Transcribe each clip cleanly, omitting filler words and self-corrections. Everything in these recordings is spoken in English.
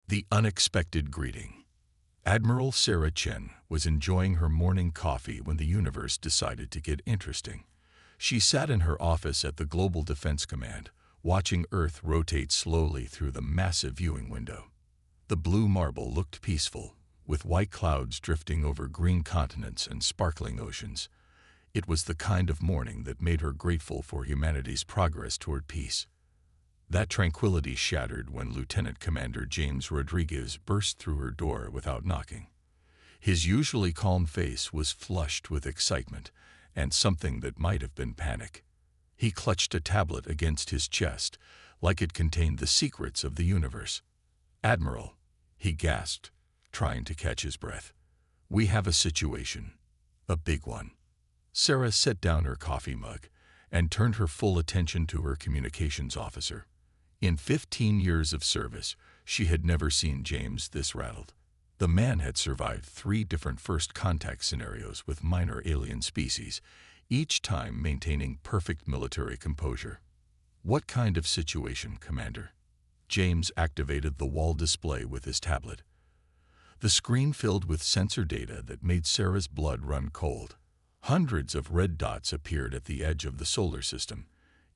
The unexpected greeting. Admiral Sarah Chen was enjoying her morning coffee when the universe decided to get interesting. She sat in her office at the Global Defense Command, watching Earth rotate slowly through the massive viewing window. The blue marble looked peaceful, with white clouds drifting over green continents and sparkling oceans. It was the kind of morning that made her grateful for humanity's progress toward peace. That tranquility shattered when Lieutenant Commander James Rodriguez burst through her door without knocking. His usually calm face was flushed with excitement and something that might have been panic. He clutched a tablet against his chest, like it contained the secrets of the universe. "Admiral," he gasped, trying to catch his breath. "We have a situation. A big one." Sarah set down her coffee mug and turned her full attention to her communications officer. In 15 years of service, she had never seen James this rattled. The man had survived 3 different first contact scenarios with minor alien species, each time maintaining perfect military composure. "What kind of situation, Commander?" James activated the wall display with his tablet. The screen filled with sensor data that made Sarah's blood run cold. Hundreds of red dots appeared at the edge of the solar system,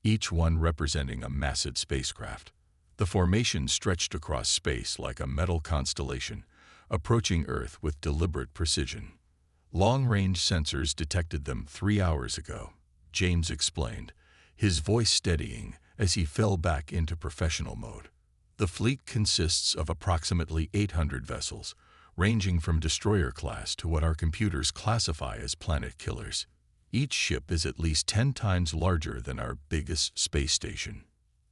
each one representing a massive spacecraft. The formation stretched across space like a metal constellation, approaching Earth with deliberate precision. "Long-range sensors detected them 3 hours ago," James explained, his voice steadying as he fell back into professional mode. "The fleet consists of approximately 800 vessels, ranging from destroyer class to what our computers classify as planet killers. Each ship is at least 10 times larger than our biggest space station."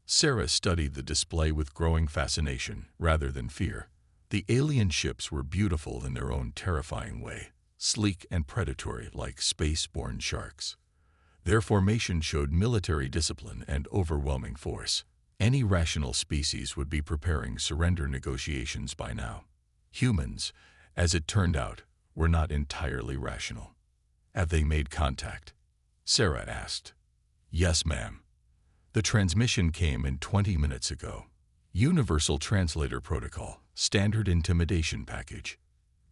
Sarah studied the display with growing fascination rather than fear. The alien ships were beautiful in their own terrifying way, sleek and predatory like space-born sharks. Their formation showed military discipline and overwhelming force. Any rational species would be preparing surrender negotiations by now. Humans, as it turned out, were not entirely rational. "Have they made contact?" Sarah asked. "Yes, ma'am. The transmission came in 20 minutes ago. Universal Translator Protocol, standard intimidation package."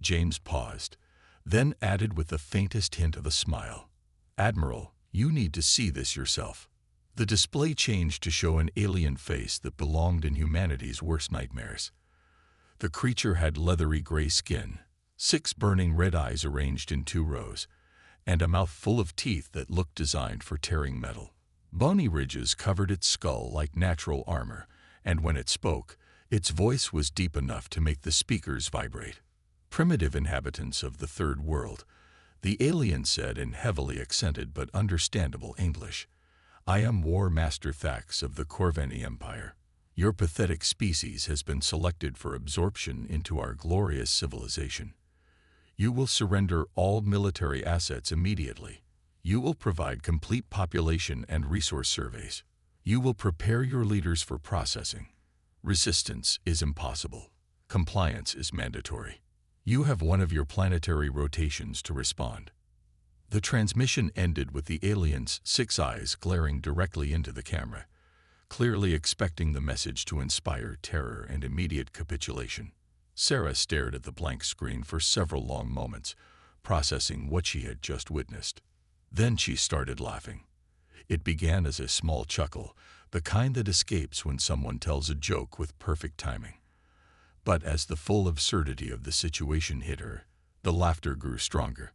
James paused, then added with the faintest hint of a smile, "Admiral, you need to see this yourself." The display changed to show an alien face that belonged in humanity's worst nightmares. The creature had leathery gray skin, 6 burning red eyes arranged in 2 rows, and a mouth full of teeth that looked designed for tearing metal. Bony ridges covered its skull like natural armor, and when it spoke, its voice was deep enough to make the speakers vibrate. "Primitive inhabitants of the Third World," the alien said in heavily accented but understandable English, "I am War Master Thax of the Corveni Empire. Your pathetic species has been selected for absorption into our glorious civilization. You will surrender all military assets immediately. You will provide complete population and resource surveys. You will prepare your leaders for processing. Resistance is impossible. Compliance is mandatory. You have one of your planetary rotations to respond." The transmission ended with the alien's 6 eyes glaring directly into the camera, clearly expecting the message to inspire terror and immediate capitulation. Sarah stared at the blank screen for several long moments, processing what she had just witnessed. Then she started laughing. It began as a small chuckle, the kind that escapes when someone tells a joke with perfect timing. But as the full absurdity of the situation hit her, the laughter grew stronger.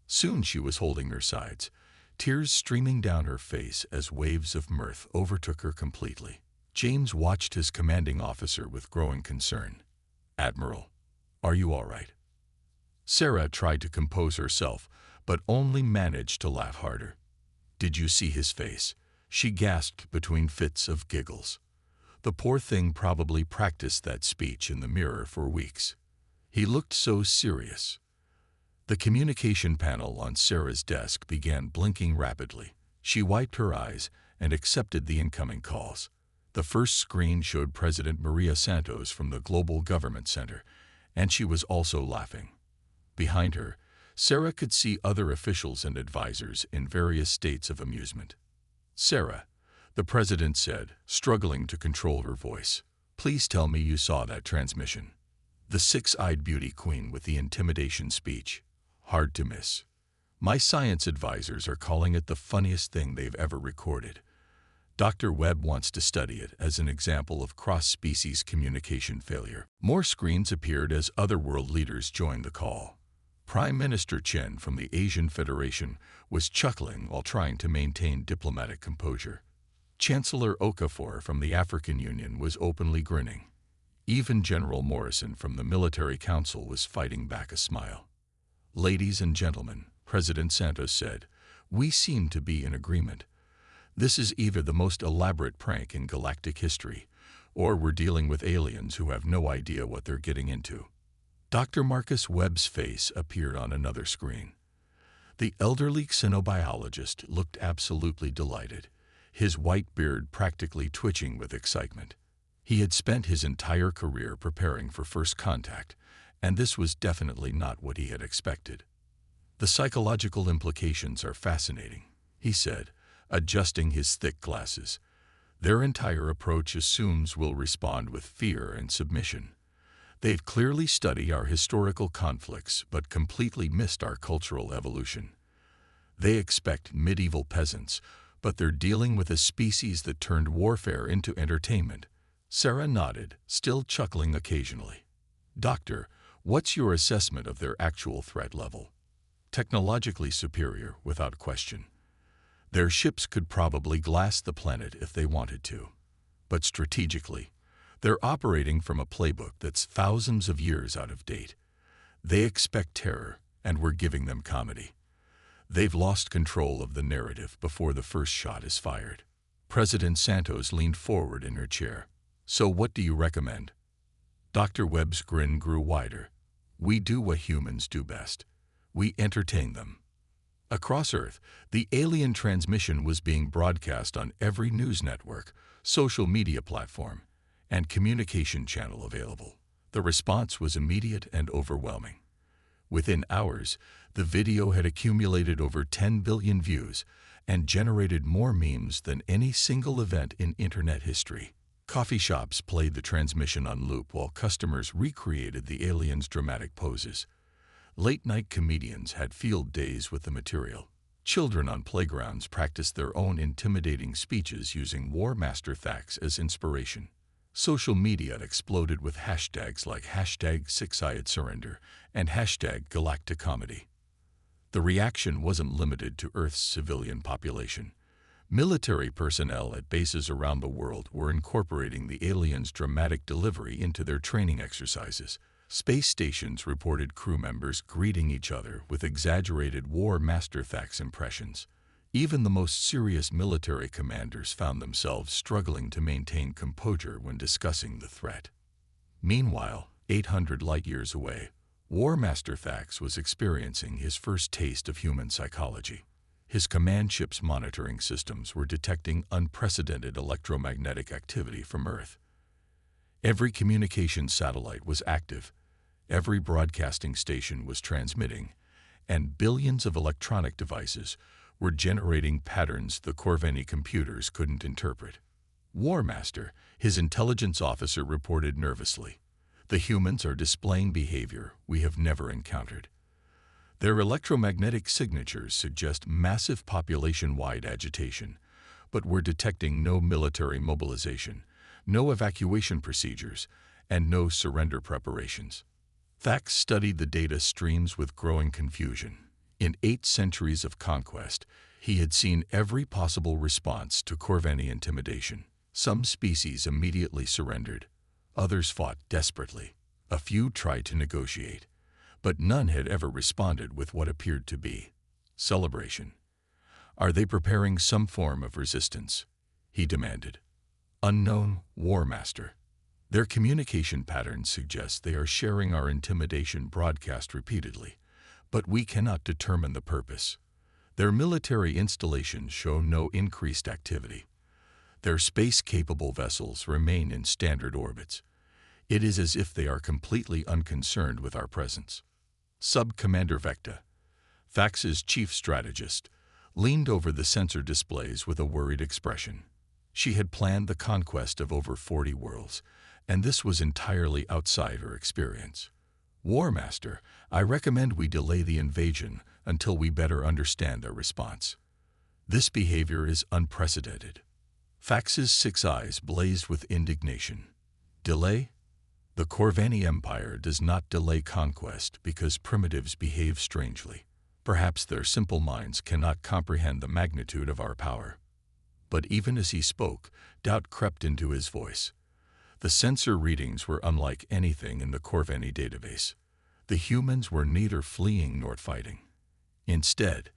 Soon she was holding her sides, tears streaming down her face as waves of mirth overtook her completely. James watched his commanding officer with growing concern. "Admiral, are you all right?" Sarah tried to compose herself, but only managed to laugh harder. "Did you see his face?" she gasped between fits of giggles. The poor thing probably practiced that speech in the mirror for weeks. He looked so serious. The communication panel on Sarah's desk began blinking rapidly. She wiped her eyes and accepted the incoming calls. The first screen showed President Maria Santos from the Global Government Center, and she was also laughing. Behind her, Sarah could see other officials and advisors in various states of amusement. "Sarah," the president said, struggling to control her voice, "please tell me you saw that transmission." The six-eyed beauty queen with the intimidation speech. Hard to miss. My science advisors are calling it the funniest thing they've ever recorded. Dr. Webb wants to study it as an example of cross-species communication failure. More screens appeared as other world leaders joined the call. Prime Minister Chen from the Asian Federation was chuckling while trying to maintain diplomatic composure. Chancellor Okafor from the African Union was openly grinning. Even General Morrison from the Military Council was fighting back a smile. "Ladies and gentlemen," President Santos said, "we seem to be in agreement. This is either the most elaborate prank in galactic history, or we're dealing with aliens who have no idea what they're getting into." Dr. Marcus Webb's face appeared on another screen. The elderly xenobiologist looked absolutely delighted, his white beard practically twitching with excitement. He had spent his entire career preparing for first contact, and this was definitely not what he had expected. "The psychological implications are fascinating," he said, adjusting his thick glasses. "Their entire approach assumes we'll respond with fear and submission. They've clearly studied our historical conflicts but completely missed our cultural evolution. They expect medieval peasants, but they're dealing with a species that turned warfare into entertainment." Sarah nodded, still chuckling occasionally. "Doctor, what's your assessment of their actual threat level?" "Technologically superior, without question. Their ships could probably glass the planet if they wanted to. But strategically, they're operating from a playbook that's thousands of years out of date. They expect terror, and we're giving them comedy. They've lost control of the narrative before the first shot is fired." President Santos leaned forward in her chair. "So what do you recommend?" Dr. Webb's grin grew wider. "We do what humans do best. We entertain them." Across Earth, the alien transmission was being broadcast on every news network, social media platform, and communication channel available. The response was immediate and overwhelming. Within hours, the video had accumulated over 10 billion views and generated more memes than any single event in internet history. Coffee shops played the transmission on loop while customers recreated the aliens' dramatic poses. Late-night comedians had field days with the material. Children on playgrounds practiced their own intimidating speeches using War Master facts as inspiration. Social media exploded with hashtags like #6eyedsurrender and #galacticomedy. The reaction wasn't limited to Earth's civilian population. Military personnel at bases around the world were incorporating the aliens' dramatic delivery into their training exercises. Space stations reported crew members greeting each other with exaggerated War Master facts impressions. Even the most serious military commanders found themselves struggling to maintain composure when discussing the threat. Meanwhile, 800 light-years away, War Master Fax was experiencing his first taste of human psychology. His command ship's monitoring systems were detecting unprecedented electromagnetic activity from Earth. Every communication satellite was active, every broadcasting station was transmitting, and billions of electronic devices were generating patterns the Corvini computers couldn't interpret. War Master, his intelligence officer, reported nervously, "The humans are displaying behavior we have never encountered. Their electromagnetic signatures suggest massive population-wide agitation, but we're detecting no military mobilization, no evacuation procedures, and no surrender preparations." Thax studied the data streams with growing confusion. In 8 centuries of conquest, he had seen every possible response to Corvini intimidation. Some species immediately surrendered. Others fought desperately. A few tried to negotiate, but none had ever responded with what appeared to be celebration. "Are they preparing some form of resistance?" he demanded. "Unknown, War Master. Their communication patterns suggest they are sharing our intimidation broadcast repeatedly, but we cannot determine the purpose. Their military installations show no increased activity. Their space-capable vessels remain in standard orbits. It is as if they are completely unconcerned with our presence." Sub-Commander Vecta, Thax's chief strategist, leaned over the sensor displays with a worried expression. She had planned the conquest of over 40 worlds, and this was entirely outside her experience. War Master, I recommend we delay the invasion until we better understand their response. This behavior is unprecedented. Fax's 6 eyes blazed with indignation. Delay? The Corvani Empire does not delay conquest because primitives behave strangely. Perhaps their simple minds cannot comprehend the magnitude of our power. But even as he spoke, doubt crept into his voice. The sensor readings were unlike anything in the Corvani database. The humans were neither fleeing nor fighting. Instead,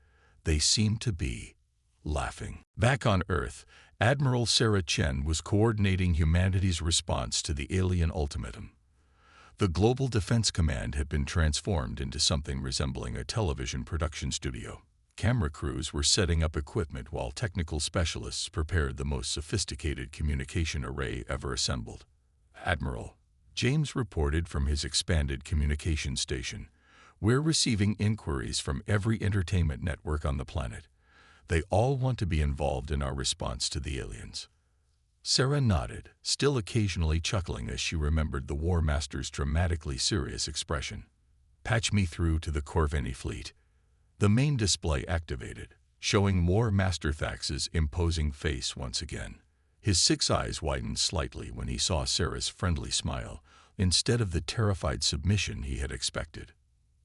they seemed to be laughing. Back on Earth, Admiral Sarah Chen was coordinating humanity's response to the alien ultimatum. The Global Defense Command had been transformed into something resembling a television production studio. Camera crews were setting up equipment while technical specialists prepared the most sophisticated communication array ever assembled. Admiral, James reported from his expanded communication station, "We're receiving inquiries from every entertainment network on the planet. They all want to be involved in our response to the aliens." Sarah nodded, still occasionally chuckling as she remembered the War Master's dramatically serious expression. "Patch me through to the Corvani fleet." The main display activated, showing War Master Thax's imposing face once again. His 6 eyes widened slightly when he saw Sarah's friendly smile, instead of the terrified submission he had expected.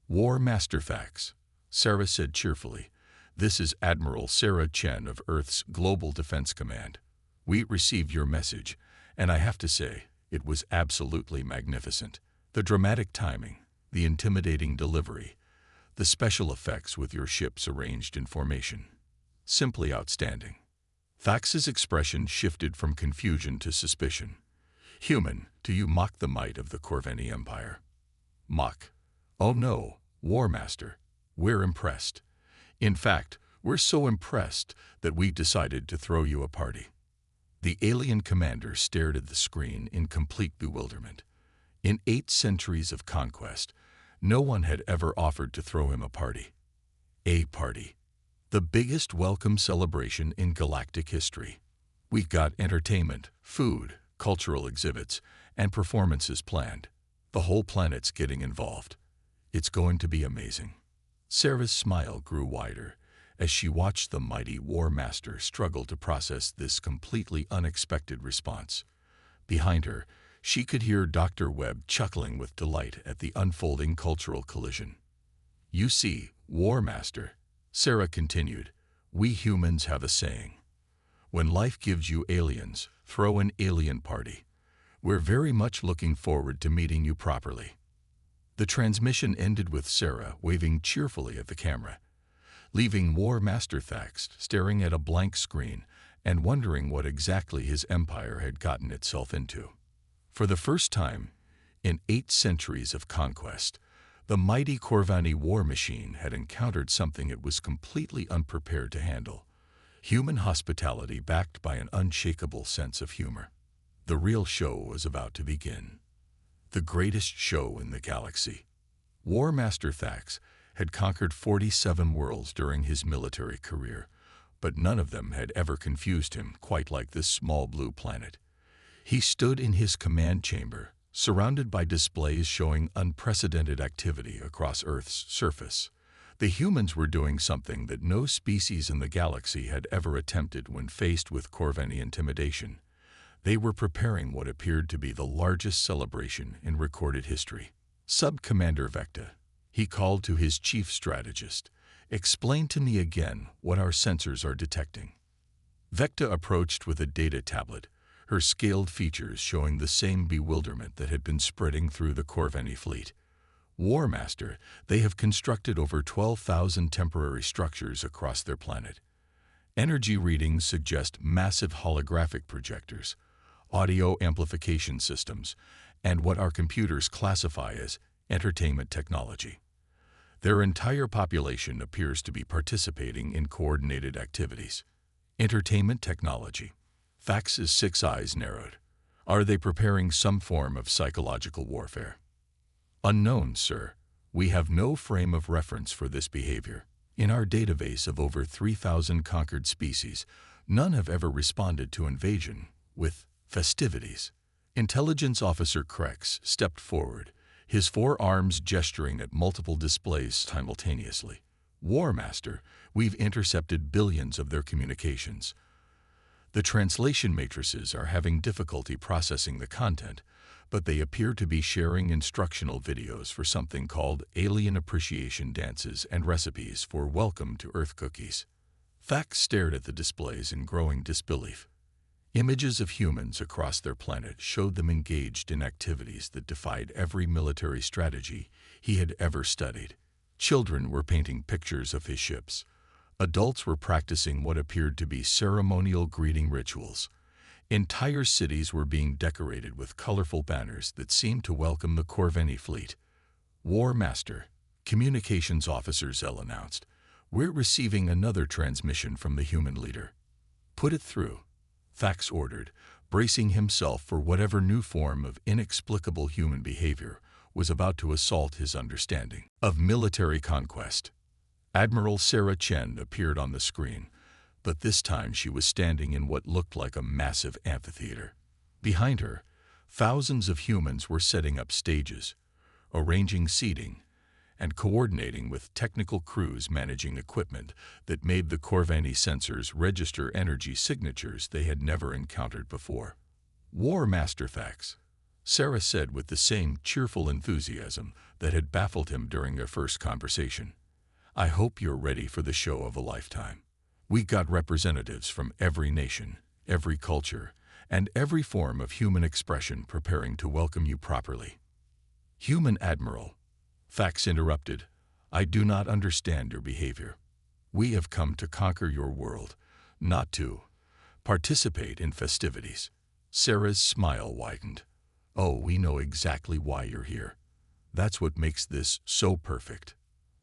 "War Master Thax," Sarah said cheerfully, "this is Admiral Sarah Chen of Earth's Global Defense Command. We received your message, and I have to say, it was absolutely magnificent. The dramatic timing, the intimidating delivery, the special effects with your ships arranged in formation. Simply outstanding." Thax's expression shifted from confusion to suspicion. "Human, do you mock the might of the Corvani Empire?" "Mock? Oh no, War Master. We're impressed. In fact, we're so impressed that we've decided to throw you a party." The alien commander stared at the screen in complete bewilderment. In 8 centuries of conquest, no one had ever offered to throw him a party. A party. The biggest welcome celebration in galactic history. We've got entertainment, food, cultural exhibits, and performances planned. The whole planet's getting involved. It's going to be amazing. Sarah's smile grew wider as she watched the mighty War Master struggle to process this completely unexpected response. Behind her, she could hear Dr. Webb chuckling with delight at the unfolding cultural collision. "You see, War Master," Sarah continued, "we humans have a saying. When life gives you aliens, throw an alien party. We're very much looking forward to meeting you properly." The transmission ended with Sarah waving cheerfully at the camera, leaving War Master Thax staring at a blank screen and wondering what exactly his empire had gotten itself into. For the first time in 8 centuries of conquest, the mighty Corvani war machine had encountered something it was completely unprepared to handle: human hospitality backed by an unshakable sense of humor. The real show was about to begin. The greatest show in the galaxy. War Master Thax had conquered 47 worlds during his military career, but none of them had ever confused him quite like this small blue planet. He stood in his command chamber, surrounded by displays showing unprecedented activity across Earth's surface. The humans were doing something that no species in the galaxy had ever attempted when faced with Corvani intimidation. They were preparing what appeared to be the largest celebration in recorded history. "Sub-Commander Vecta," he called to his chief strategist, "explain to me again what our sensors are detecting." Vecta approached with a data tablet, her scaled features showing the same bewilderment that had been spreading through the Corvani fleet. "War Master, they have constructed over 12,000 temporary structures across their planet. Energy readings suggest massive holographic projectors, audio amplification systems, and what our computers classify as entertainment technology. Their entire population appears to be participating in coordinated activities." Entertainment technology. Thax's 6 eyes narrowed. "Are they preparing some form of psychological warfare?" "Unknown, sir. We have no frame of reference for this behavior. In our database of over 3,000 conquered species, none have ever responded to invasion with festivities. Intelligence Officer Krex stepped forward, his forearms gesturing at multiple displays simultaneously. War Master, we've intercepted billions of their communications. The translation matrices are having difficulty processing the content, but they appear to be sharing instructional videos for something called alien appreciation dances and recipes for welcome to Earth cookies. Thax stared at the displays in growing disbelief. Images of humans across their planet showed them engaged in activities that defied every military strategy he had ever studied. Children were painting pictures of his ships. Adults were practicing what appeared to be ceremonial greeting rituals. Entire cities were being decorated with colorful banners that seemed to welcome the Corveni fleet. War Master, Communications Officer Zell announced, "We're receiving another transmission from the human leader." "Put it through," Thax ordered, bracing himself for whatever new form of inexplicable human behavior was about to assault his understanding of military conquest. Admiral Sarah Chen appeared on the screen, but this time she was standing in what looked like a massive amphitheater. Behind her, thousands of humans were setting up stages, arranging seating, and coordinating with technical crews managing equipment that made the Corveni sensors register energy signatures they had never encountered before. "War Master Thax," Sarah said with the same cheerful enthusiasm that had baffled him during their first conversation. "I hope you're ready for the show of a lifetime. We got representatives from every nation, every culture, and every form of human expression preparing to welcome you properly." "Human Admiral," Thax interrupted, "I do not understand your behavior. We have come to conquer your world, not to participate in festivities." Sarah's smile widened. "Oh, we know exactly why you're here. That's what makes this so perfect."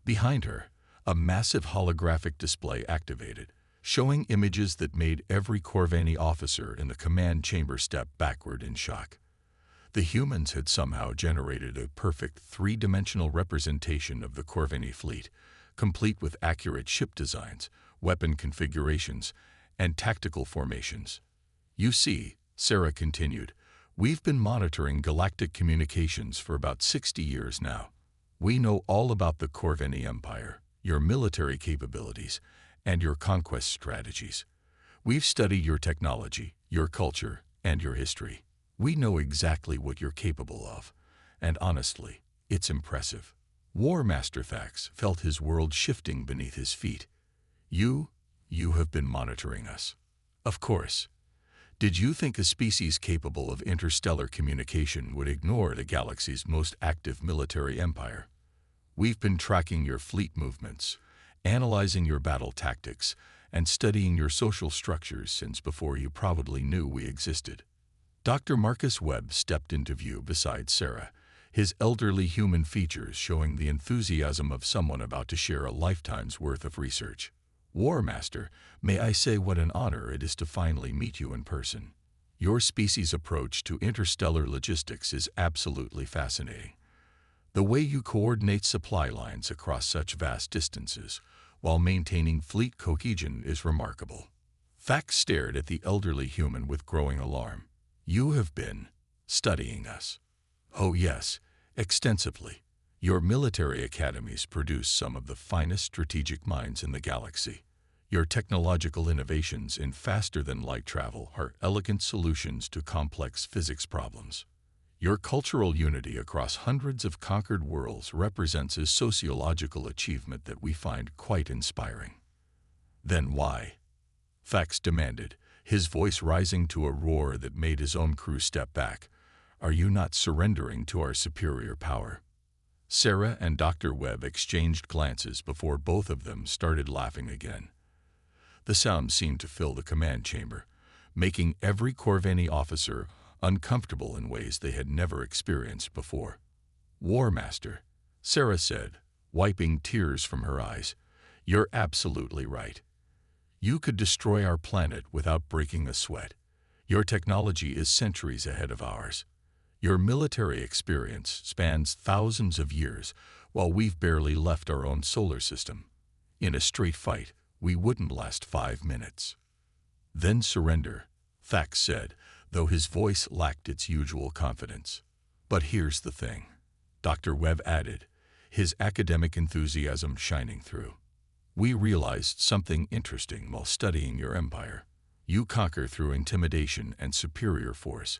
Behind her, a massive holographic display activated, showing images that made every Corveni officer in the command chamber step backward in shock. The humans had somehow generated a perfect three-dimensional representation of the Corveni fleet, complete with accurate ship designs, weapon configurations, and tactical formations. "You see," Sarah continued, "we've been monitoring galactic communications for about 60 years now. We know all about the Corveni Empire, your military capabilities, and your conquest strategies. We've studied your technology, your culture, and your history. We know exactly what you're capable of, and honestly, it's impressive." War Master Thax felt his world shifting beneath his feet. You have been monitoring us. Of course. Did you think a species capable of interstellar communication would ignore the galaxy's most active military empire? We've been tracking your fleet movements, analyzing your battle tactics, and studying your social structures since before you probably knew we existed. Dr. Marcus Webb stepped into view beside Sarah, his elderly human features showing the enthusiasm of someone about to share a lifetime's worth of research. "War Master, may I say what an honor it is to finally meet you in person. Your species' approach to interstellar logistics is absolutely fascinating. The way you coordinate supply lines across such vast distances while maintaining fleet cohesion is remarkable." Thax stared at the elderly human with growing alarm. "You have been studying us." "Oh yes, extensively. Your military academies produce some of the finest strategic minds in the galaxy. Your technological innovations in faster-than-light travel are elegant solutions to complex physics problems. Your cultural unity across hundreds of conquered worlds represents a sociological achievement that we find quite inspiring." "Then why?" Thax demanded, his voice rising to a roar that made his own crew step back. "Are you not surrendering to our superior power?" Sarah and Dr. Webb exchanged glances before both of them started laughing again. The sound seemed to fill the command chamber, making every Corveni officer uncomfortable in ways they had never experienced before. "War Master," Sarah said, wiping tears from her eyes, "you're absolutely right. You could destroy our planet without breaking a sweat. Your technology is centuries ahead of ours. Your military experience spans thousands of years, while we've barely left our own solar system. In a straight fight, we wouldn't last 5 minutes." "Then surrender," Thax said, though his voice lacked its usual confidence. "But here's the thing," Dr. Webb added, his academic enthusiasm shining through. "We realized something interesting while studying your empire. You conquer through intimidation and superior force,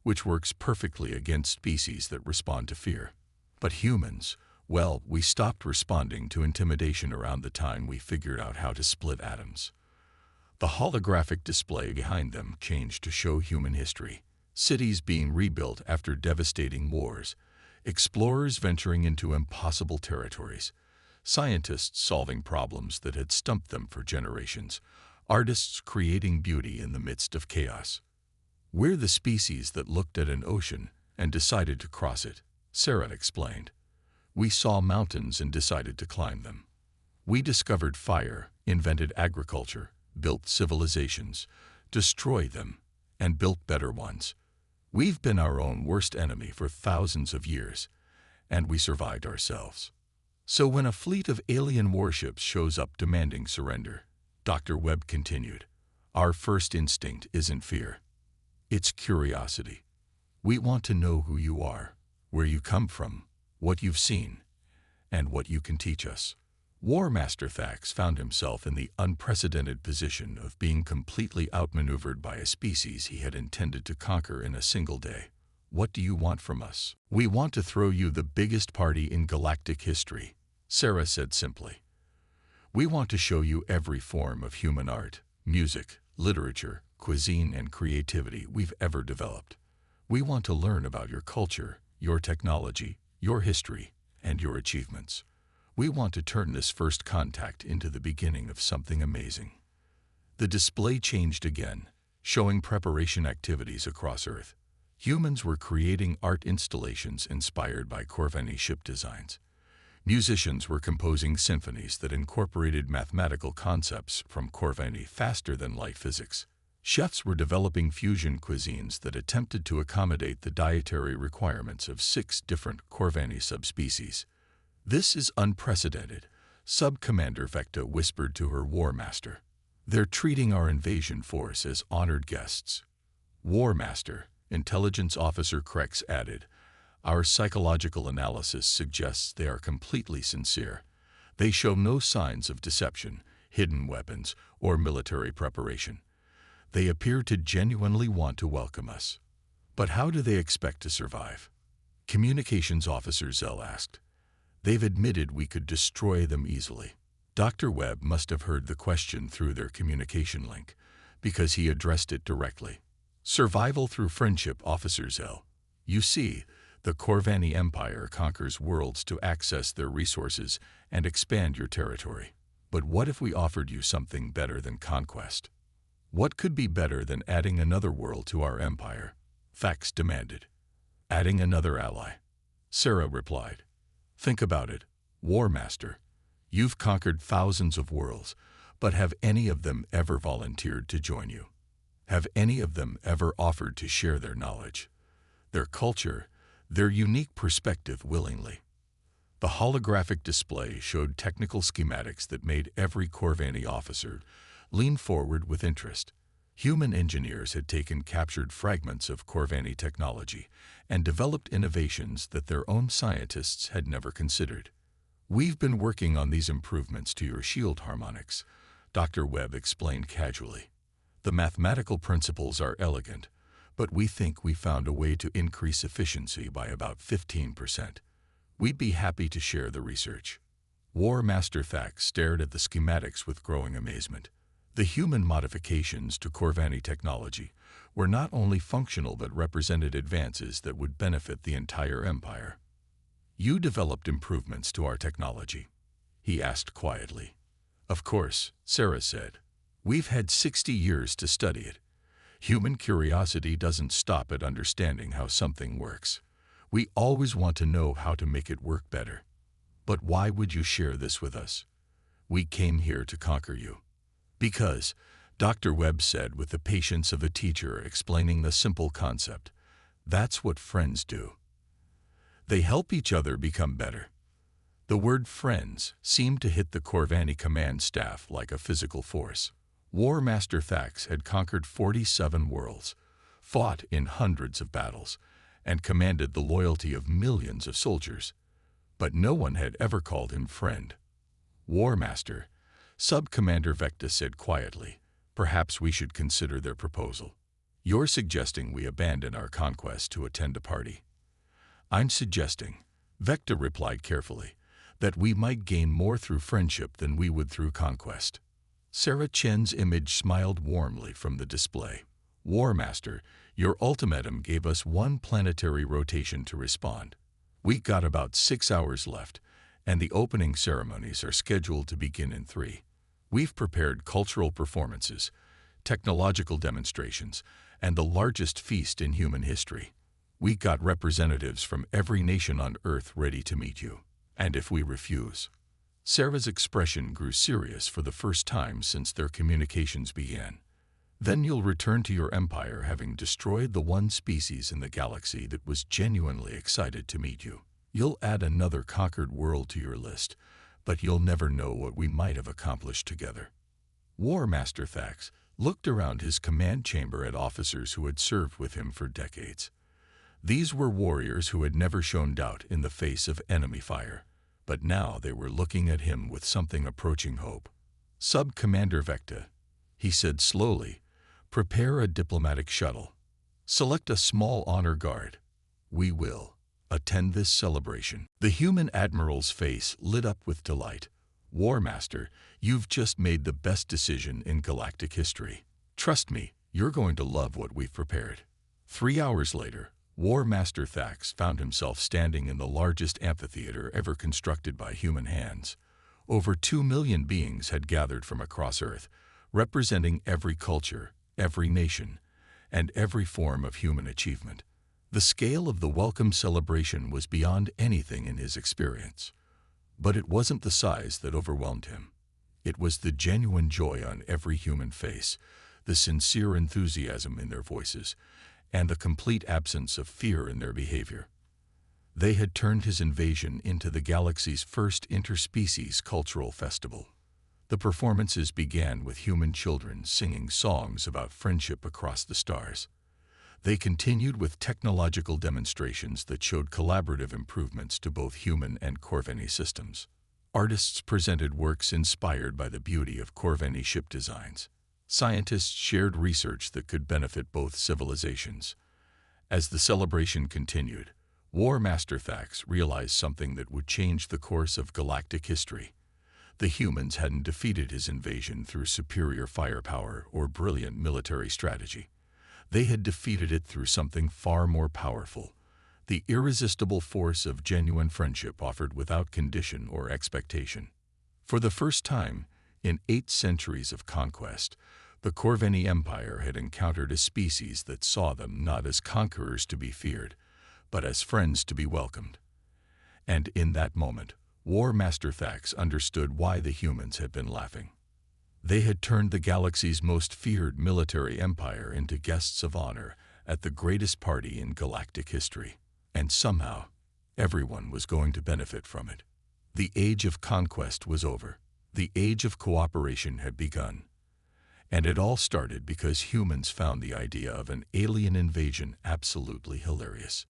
which works perfectly against species that respond to fear. But humans, well, we stopped responding to intimidation around the time we figured out how to split atoms." The holographic display behind them changed to show human history, cities being rebuilt after devastating wars, explorers venturing into impossible territories, scientists solving problems that had stumped them for generations, artists creating beauty in the midst of chaos. "We're the species that looked at an ocean and decided to cross it," Sarah explained. "We saw mountains and decided to climb them. We discovered fire, invented agriculture, built civilizations, destroyed them, and built better ones. We've been our own worst enemy for thousands of years, and we survived ourselves." So when a fleet of alien warships shows up demanding surrender, Dr. Webb continued, "Our first instinct isn't fear. It's curiosity. We want to know who you are, where you come from, what you've seen, and what you can teach us." War Master Thax found himself in the unprecedented position of being completely outmaneuvered by a species he had intended to conquer in a single day. "What do you want from us?" "We want to throw you the biggest party in galactic history," Sarah said simply. "We want to show you every form of human art, music, literature, cuisine, and creativity we've ever developed. We want to learn about your culture, your technology, your history, and your achievements. We want to turn this first contact into the beginning of something amazing." The display changed again, showing preparation activities across Earth. Humans were creating art installations inspired by Corvini ship designs. Musicians were composing symphonies that incorporated mathematical concepts from Corvini faster-than-light physics. Chefs were developing fusion cuisines that attempted to accommodate the dietary requirements of 6 different Corvini subspecies. "This is unprecedented," Sub-Commander Vecta whispered to her War Master. "They're treating our invasion force as honored guests." "War Master," Intelligence Officer Krex added, "our psychological analysis suggests they are completely sincere. They show no signs of deception, hidden weapons, or military preparation. They appear to genuinely want to welcome us." "But how do they expect to survive?" Communications Officer Zell asked. "They've admitted we could destroy them easily." Dr. Webb must have heard the question through their communication link, because he addressed it directly. "Survival through friendship, Officer Zell. You see, the Corvini Empire conquers worlds to access their resources and expand your territory. But what if we offered you something better than conquest?" "What could be better than adding another world to our empire?" Thax demanded. "Adding another ally," Sarah replied. "Think about it, War Master. You've conquered thousands of worlds, but have any of them ever volunteered to join you? Have any of them ever offered to share their knowledge, their culture, their unique perspective willingly?" The holographic display showed technical schematics that made every Corvini officer lean forward with interest. Human engineers had taken captured fragments of Corvini technology and developed innovations that their own scientists had never considered. "We've been working on these improvements to your shield harmonics," Dr. Webb explained casually. "The mathematical principles are elegant, but we think we found a way to increase efficiency by about 15%. We'd be happy to share the research." War Master Thax stared at the schematics with growing amazement. The human modifications to Corvini technology were not only functional but represented advances that would benefit the entire empire. "You developed improvements to our technology?" he asked quietly. "Of course," Sarah said. "We've had 60 years to study it. Human curiosity doesn't stop at understanding how something works. We always want to know how to make it work better. But why would you share this with us?" "We came here to conquer you." "Because," Dr. Webb said with the patience of a teacher explaining the simple concept, "that's what friends do. They help each other become better." The word friends seemed to hit the Corvini command staff like a physical force. War Master Thax had conquered 47 worlds, fought in hundreds of battles, and commanded the loyalty of millions of soldiers. But no one had ever called him friend. War Master, Sub-Commander Vecta said quietly, perhaps we should consider their proposal. You're suggesting we abandon our conquest to attend a party. I'm suggesting, Vecta replied carefully, that we might gain more through friendship than we would through conquest. Sarah Chen's image smiled warmly from the display. War Master, your ultimatum gave us one planetary rotation to respond. We got about 6 hours left, and the opening ceremonies are scheduled to begin in 3. We've prepared cultural performances, technological demonstrations, and the largest feast in human history. We got representatives from every nation on Earth ready to meet you. And if we refuse? Sarah's expression grew serious for the first time since their communications began. Then you'll return to your empire having destroyed the one species in the galaxy that was genuinely excited to meet you. You'll add another conquered world to your list, but you'll never know what we might have accomplished together. War Master Thax looked around his command chamber at officers who had served with him for decades. These were warriors who had never shown doubt in the face of enemy fire, but now they were looking at him with something approaching hope. Sub-Commander Vecta, he said slowly, prepare a diplomatic shuttle. Select a small honor guard. We will attend this celebration. The human admiral's face lit up with delight. War Master, you've just made the best decision in galactic history. Trust me, you're going to love what we've prepared. 3 hours later, War Master Thax found himself standing in the largest amphitheater ever constructed by human hands. Over 2 million beings had gathered from across Earth, representing every culture, every nation, and every form of human achievement. The scale of the welcome celebration was beyond anything in his experience. But it wasn't the size that overwhelmed him. It was the genuine joy on every human face, the sincere enthusiasm in their voices, and the complete absence of fear in their behavior. They had turned his invasion into the galaxy's first interspecies cultural festival. The performances began with human children singing songs about friendship across the stars. They continued with technological demonstrations that showed collaborative improvements to both human and Corveni systems. Artists presented works inspired by the beauty of Corveni ship designs. Scientists shared research that could benefit both civilizations. As the celebration continued, War Master Thax realized something that would change the course of galactic history. The humans hadn't defeated his invasion through superior firepower or brilliant military strategy. They had defeated it through something far more powerful, the irresistible force of genuine friendship offered without condition or expectation. For the first time, in 8 centuries of conquest, the Corveni Empire had encountered a species that saw them not as conquerors to be feared, but as friends to be welcomed. And in that moment, War Master Thax understood why the humans had been laughing. They had turned the galaxy's most feared military empire into guests of honor at the greatest party in galactic history. And somehow, everyone was going to benefit from it. The age of conquest was over. The age of cooperation had begun. And it all started because humans found the idea of an alien invasion absolutely hilarious.